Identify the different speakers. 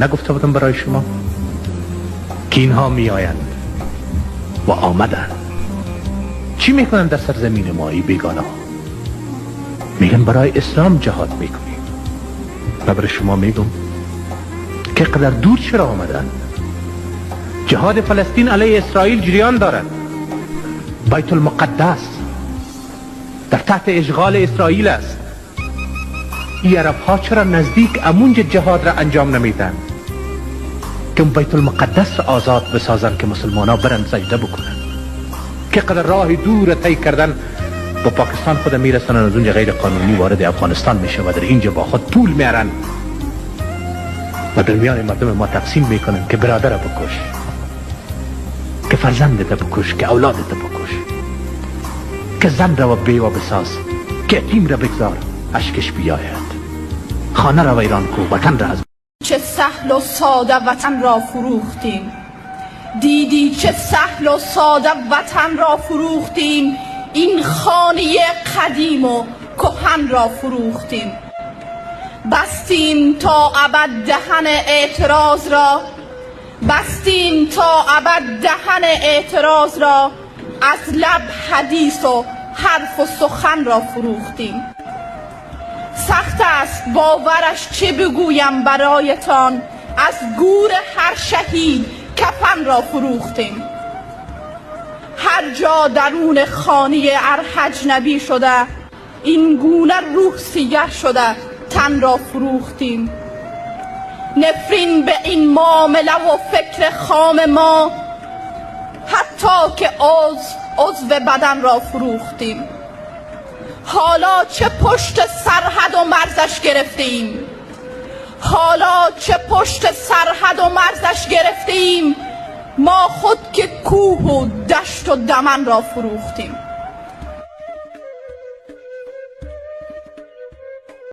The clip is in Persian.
Speaker 1: نگفته بودم برای شما که اینها می آیند و آمدند. چی میکنن در سرزمین ما ای بیگانه ها؟ میگن برای اسلام جهاد میکنیم. و برای شما میگم که قدر دور چرا آمدن. جهاد فلسطین علیه اسرائیل جریان دارد. بیت المقدس در تحت اشغال اسرائیل است. این عرب ها چرا نزدیک امونج جهاد را انجام نمیدن که بیت المقدس را آزاد بسازن که مسلمان ها برن سجده بکنن؟ که قدر راه دور طی کردن با پاکستان خود میرسن از اونجا غیر قانونی وارد افغانستان میشه و در اینجا با خود پول میارن و در میان مردم ما تقسیم میکنن که برادر بکش، که فرزندت بکش، که اولادت بکش، که زن را و بیوه بساز، که یتیم را بگذار اشکش بیاید. خانه را ویران کو، وطن را از
Speaker 2: چه سهل و ساده وطن را فروختیم. دیدی چه سهل و ساده وطن را فروختیم. این خانه قدیم و کهن را فروختیم. بستیم تا ابد دهن اعتراض را، بستیم تا ابد دهن اعتراض را. از لب حدیث و حرف و سخن را فروختیم. سخت است باورش چه بگویم برایتان، از گور هر شهید کفن را فروختیم. هر جا درون خانه ارحج نبی شده، این گونه روح سیه شده تن را فروختیم. نفرین به این معامله و فکر خام ما، حتی که عضو بدن را فروختیم. حالا چه پشت سرحد و مرزش گرفتیم، حالا چه پشت سرحد و مرزش گرفتیم. ما خود که کوه و دشت و دمن را فروختیم.